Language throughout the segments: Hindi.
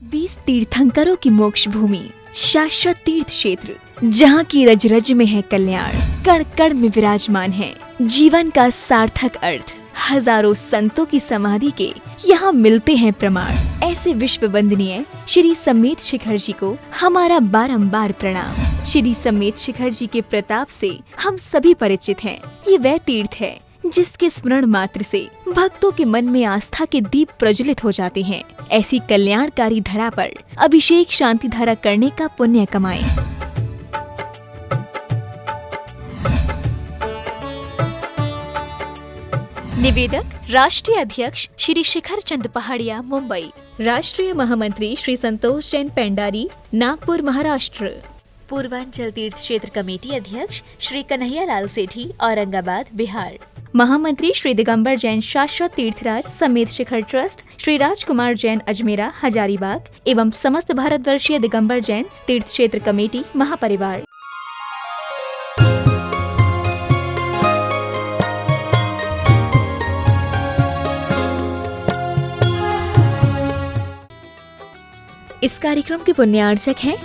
20 तीर्थंकरों की मोक्ष भूमि, शाश्वत तीर्थ क्षेत्र, जहाँ की रज रज में है कल्याण, कण कण में विराजमान है जीवन का सार्थक अर्थ। हजारों संतों की समाधि के यहाँ मिलते हैं प्रमाण। ऐसे विश्व वंदनीय श्री समेत शिखर जी को हमारा बारंबार प्रणाम। श्री समेत शिखर जी के प्रताप से हम सभी परिचित हैं। ये वह तीर्थ है जिसके स्मरण मात्र से भक्तों के मन में आस्था के दीप प्रज्वलित हो जाते हैं। ऐसी कल्याणकारी धरा पर अभिषेक शांति धारा करने का पुण्य कमाएं। निवेदक राष्ट्रीय अध्यक्ष श्री शिखर चंद पहाड़िया, मुंबई। राष्ट्रीय महामंत्री श्री संतोष जैन पेंडारी, नागपुर, महाराष्ट्र। पूर्वांचल तीर्थ क्षेत्र कमेटी अध्यक्ष श्री कन्हैया लाल सेठी, औरंगाबाद, बिहार। महामंत्री श्री दिगंबर जैन, शाश्वत तीर्थराज समेत शिखर ट्रस्ट, श्री राजकुमार जैन, अजमेरा, हजारीबाग एवं समस्त भारतवर्षीय दिगंबर जैन तीर्थ क्षेत्र कमेटी, महापरिवार। इस कार्यक्रम के पुण्यार्चक हैं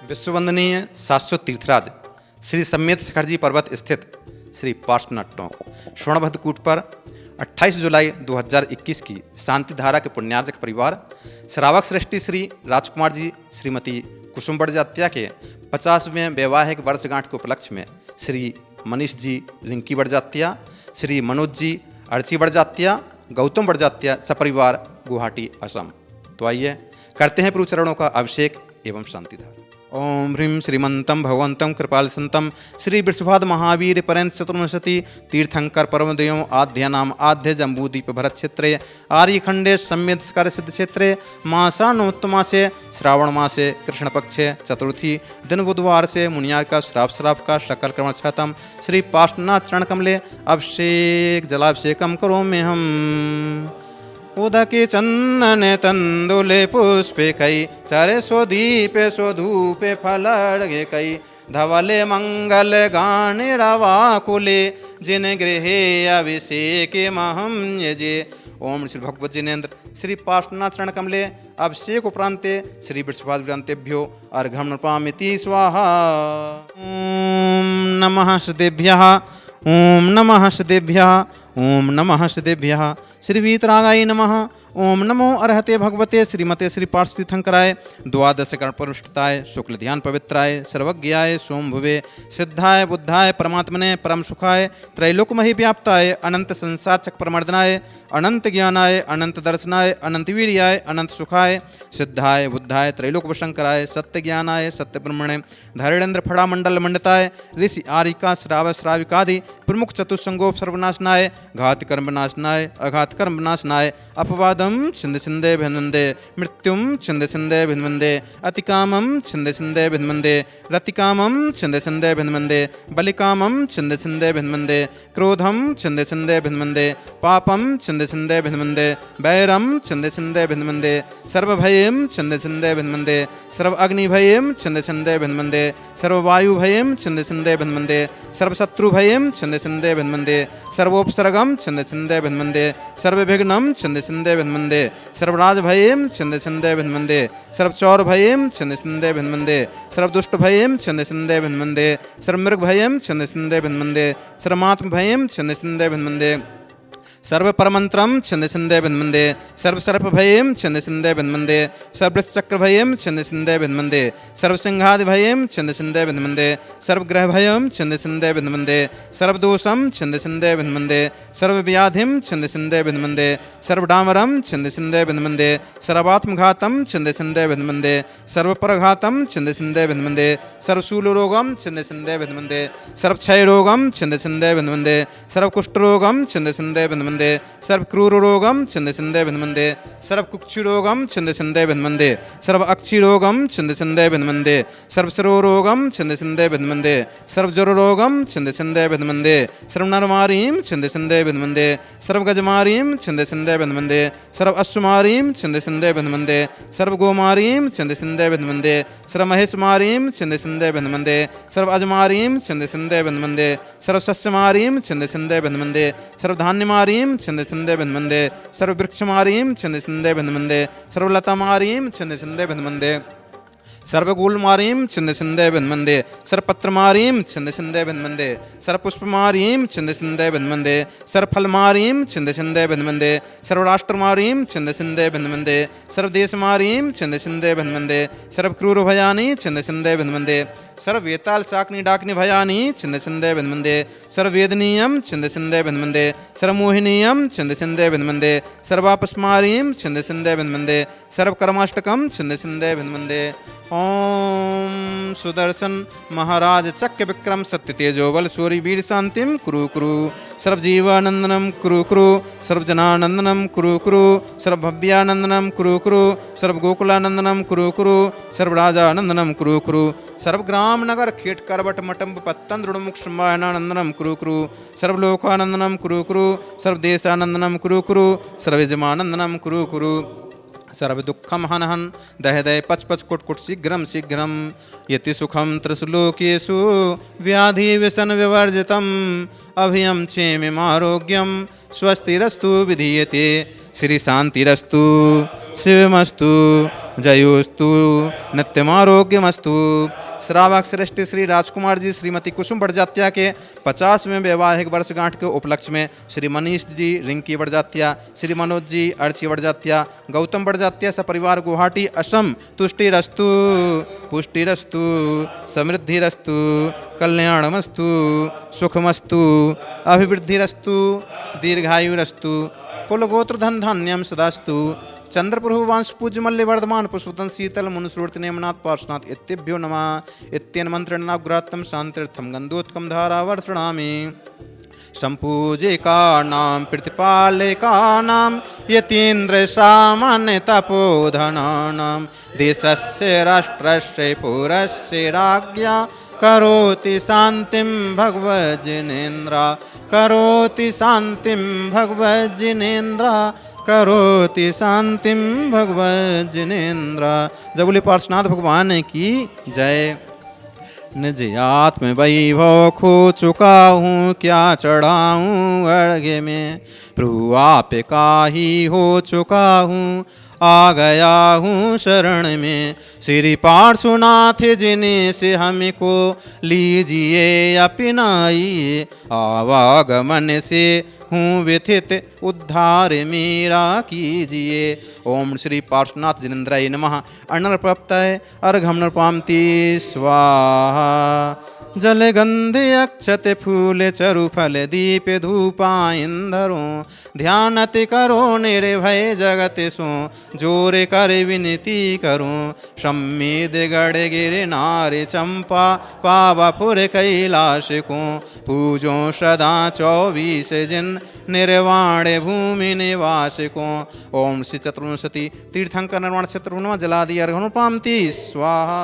विश्ववंदनीय शाश्वत तीर्थराज श्री समेत शिखर जी पर्वत स्थित श्री पार्श्वनाथ टोंक स्वर्णभद्र कूट पर 28 जुलाई 2021 की शांति धारा के पुण्यार्चक परिवार श्रावक श्रेष्ठी श्री राजकुमार जी श्रीमती कुसुम बड़जात्या के 50वें वैवाहिक वर्षगांठ के उपलक्ष्य में श्री मनीष जी लिंकी बड़जात्या, श्री मनोज जी अर्ची बड़जात्या, गौतम बड़जात्या सपरिवार गुवाहाटी, असम। तो आइए करते हैं प्रभु चरणों का अभिषेक एवं शांति धारा। ओम ह्रीं श्रीमंतं भगवन्तं कृपाल संतं श्री वृषभाद महावीर परंत चतुर्विंशति तीर्थंकर परमदेव आद्य नाम आद्य जम्बूदीप भरत क्षेत्रे आर्यखंडे समेत शिखर सिद्ध क्षेत्रे मासानोत्तमा से श्रावण मासे कृष्ण पक्षे चतुर्थी दिन बुधवार से मुनियार का श्राप का शकल क्रमण छतम श्री पार्श्वनाथ चरण कमले अभिषेक जलाभिषेकम करो में हम उदके चंदन तंदुले पुष्पे कई चरे स्वदीपे स्वधूपे फलड़गे कई धवले मंगल गाने रवाकुले जिन गृहे अभिषेक महम यजे। ओम श्री भगवत जिनेन्द्र श्री पार्श्वनाथ चरण कमले अभिषेक उपरांते श्री वृषभाद्भ्यो अर्घम नृपामिति स्वाहा। ओम नमः श्रीदेभ्यः, ओम नमः श्रीदेभ्यः, ओम नमः श्रीदेभ्यः। श्री वीतरागाय नमः। ओम नमो अर्हते भगवते श्रीमते श्री पार्श्वतीर्थंकराय द्वादश कर्णपरिष्ठिताय शुक्ल ध्यान पवित्राय सर्वज्ञाय सोमभुवे सिद्धाय बुद्धाय परमात्मने परम सुखाय त्रैलोकमहि व्याप्ताय अनंत संसार चक प्रमर्दनाय अनंत ज्ञानाय अनंत दर्शनाय अनंत वीर्याय अनंत सुखाय सिद्धाय बुद्धाय त्रैलोक वशंकराय सत्य ज्ञानाय सत्य ब्रह्मणे धैर्येन्द्र फड़ा मंडल मंडताय ऋषि आरिका श्राव श्राविकादि प्रमुख चतुस्संगोप सर्वनाशनाय घात कर्म नाशनाय अघात कर्म नाशनाय अपवादम छिंद छिंदे भिन्वंदे मृत्युम छिंद छिंदे भिन्वंदे अतिकामम छिंद छिंदे भिन्वंदे रतिकामम छिंद छिंदे भिन्वंदे बलिकामम छिंद छिंदे भिन्वंदे क्रोधम छिंद छिंदे भिन्वंदे पापम छिंद छिंदे भिन्वंदे वैरम छिंद छिंदे भिन्वंदे सर्वभयम छिंद छिंदे भिन्वंदे सर्व अग्निभयम छिंद छिंदे भिन्वंदे सर्ववायुभयम छिंद छिंदे भिन्वंदे सर्वशत्रुभयम छिंद छिंदे भिन्वंदे सर्वोपसर्गम छिंद छिंदे भिन्वंदे सर्वविघ्नम छिंद छिंदे भिन्वंदे सर्वराजभयम छिंद छिंदे भिन्वंदे सर्वचौरभयम छिंद छिंदे भिन्वंदे सर्वदुष्टभयम छिंद छिंदे भिन्वंदे सर्वमृगभयम छिंद छिंदे भिन्वंदे सर्वमात्मभयम छिंद छिंदे भिन्वंदे सर्वपरमंत्रम छिंद छिंदे भिन्वंदे सर्वसर्पभयम छिंद छिंदे भिन्वंदे सर्वचक्रभयम छिंद छिंदे भिन्वंदे सर्वसिंहादिभयम छिंद छिंदे भिन्वंदे सर्वग्रहभयम छिंद छिंदे भिन्वंदे सर्वदोषम छिंद छिंदे भिन्वंदे सर्वव्याधिम छिंद छिंदे भिन्वंदे सर्वडामरम छिंद छिंदे भिन्वंदे सर्वात्मघातम छिंद छिंदे भिन्वंदे सर्वपरघातम छिंद छिंदे भिन्वंदे सर्वशूलरोगम छिंद छिंदे भिन्वंदे सर्वक्षयरोगम छिंद छिंदे भिन्वंदे सर्वकुष्ठरोगम छिंद छिंदे भिन्वंदे भिन्मन्दे सर्व क्रूर रोगम छिंद छिंदे भिन्मन्दे सर्व कुक्षि रोगम छिंद छिंदे भिन्मन्दे सर्व अक्षि रोगम छिंद छिंदे भिन्मन्दे सर्व सरो रोगम छिंद छिंदे भिन्मन्दे सर्व जरो रोगम छिंद छिंदे भिन्मन्दे सर्व नरमारीम छिंद छिंदे भिन्मन्दे सर्व गजमारीम छिंद छिंदे भिन्मन्दे सर्व अश्वमारीम छिंद छिंदे भिन्मन्दे सर्व गोमारीम छिंद छिंदे भिन्मन्दे सर्व महेशमारीम छिंद छिंदे भिन्मन्दे सर्व अजमारीम छिंद छिंदे भिन्मन्दे सर्व सस्यमारीम छिंद छिंदे भिन्मन्दे सर्व धान्यमारीम छिंद छिंदे भिन्मन्दे सर्व वृक्षमारीम छिंद छिंदे भिन्मन्दे सर्व लतामारीम छिंद छिंदे भिन्मन्दे सर्वगूलमारीम छिंद छिंदे भिन्मन्दे सर्वपत्रमारीम छिंद छिंदे भिन्मन्दे सर्वपुष्पमारीम छिंद छिंदे भिन्मन्दे सर्वफलमारीम छिंद छिंदे भिन्मन्दे सर्वराष्ट्रमारीम छिंद छिंदे भिन्मन्दे सर्वदेशमारीम छिंद छिंदे भिन्मन्दे सर्वक्रूरभयानि छिंद छिंदे भिन्मन्दे सर्ववेताल शाकनि डाकनि भयानि छिंद छिंदे भिन्मन्दे सर्ववेदनीयम छिंद छिंदे भिन्मन्दे सर्वमोहिनीयम छिंद छिंदे भिन्मन्दे सर्वापस्मारीम छिंद छिंदे भिन्मन्दे सर्वकर्माष्टकम छिंद छिंदे भिन्मन्दे ओम सुदर्शन महाराज चक्र विक्रम सत्य तेजोबल सूर्य वीर शांतिम कुरु कुरु सर्वजीवानंदनम कुरु कुरु सर्वजनानंदनम कुरु कुरु सर्वभव्यानंदनम कुरु कुरु सर्वगोकुलानंदनम कुरु कुरु सर्वराजानंदनम कुरु कुरु सर्वग्राम नगर खेट करवट मटम पत्तन दृढ़मुख शंभायनानंदनम कुरु कुरु सर्वलोकानंदनम कुरु कुरु सर्वदेशानंदनम कुरु कुरु सर्वयजमानंदनम कुरु कुरु सर्व दुखम हन हन दह दह पच पच कुट कुट शीघ्रम शीघ्रम यति सुखम त्रिसुलोकेषु व्याधि व्यसन विवर्जितम अभयम क्षेममारोग्यम स्वस्तिरस्तु विधीयते श्री शांतिरस्तु शिवमस्तु जयोस्तु नित्यमारोग्यमस्तु। श्रावक श्रेष्ठ श्री राजकुमार जी श्रीमती कुसुम बड़जात्या के 50वें वैवाहिक वर्षगांठ के उपलक्ष्य में श्री मनीष जी रिंकी बड़जात्या, श्री मनोज जी अर्ची बड़जात्या, गौतम बड़जात्या सपरिवार गुवाहाटी असम तुष्टिरस्तु पुष्टिरस्तु समृद्धिरस्तु कल्याणमस्तु सुखमस्तु अभिवृद्धिरस्तु दीर्घायुरस्तु कुलगोत्र धन धान्यम सदास्तु। चंद्रप्रभु वंश पूज्य मल्ल वर्धमान पुष्पतन शीतल मुनुश्रुति नेमनाथ पार्श्वनाथ इत्यभ्यो नमः। इत्यन मंत्रणनाग्रात्तम शांतिर्थम गंधोत्कम धारा वर्षणामि। संपूजिकानां प्रतिपालिकानां यतीन्द्र सामान्य तपोधनानां देशस्य राष्ट्रस्य पुरस्य राज्ञा करोति शांतिं भगवज्जिनेन्द्र करोति शांतिं भगवज्जिनेन्द्र करोति शांतिम भगवज्जिनेन्द्र। जब बोले पार्श्वनाथ भगवान की जय। निज आत्म वैभव खो चुका हूँ क्या चढ़ाऊँ अर्घ्य में, प्रभु आप का ही हो चुका हूँ आ गया हूँ शरण में। श्री पार्श्वनाथ जिन्हें से हमको लीजिए अपनाइए, आवागमन से हूँ व्यथित उद्धार मेरा कीजिए। ओम श्री पार्श्वनाथ जिनेन्द्राय नमः। अनर्प्रप्तय अर्घम पामती स्वाहा। जल गंधे अक्षत फूल चरु फल दीप धूपा इंधरो, ध्यानति करो निर्भय जगत सो जोर कर विनती करो। सम्मेद गढ़ गिर नार चंपा पावापुर कैलाश को, पूजो सदा 24 जिन निर्वाण भूमि निवास को। ओम श्री चतुर्विंशति तीर्थंकर निर्वाण क्षेत्र जलादि अर्घनु पामती स्वाहा।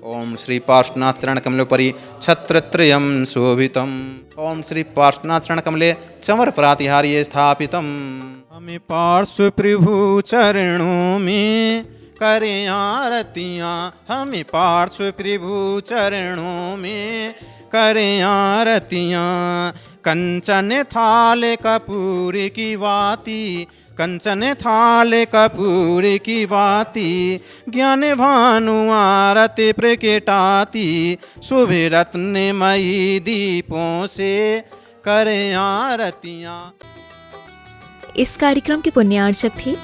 ओम श्री पार्श्वनाथ चरण कमलोपरि छत्रत्रयं शोभितम्। ओम श्री पार्श्वनाथ चरण कमले चंवर प्रातिहार्य स्थापितम्। हमें पार्श्व प्रभु चरणों में करें आरतियाँ, हमें पार्श्व प्रभु चरणों में करें आरतियाँ। कंचन थाल कपूर की वाती, कंचन थाल कपूर की बाती, ज्ञान भानु आरती प्रकटाती। शुभ रत्नमयी दीपों से करें आरतियाँ। इस कार्यक्रम के पुण्यार्चक थे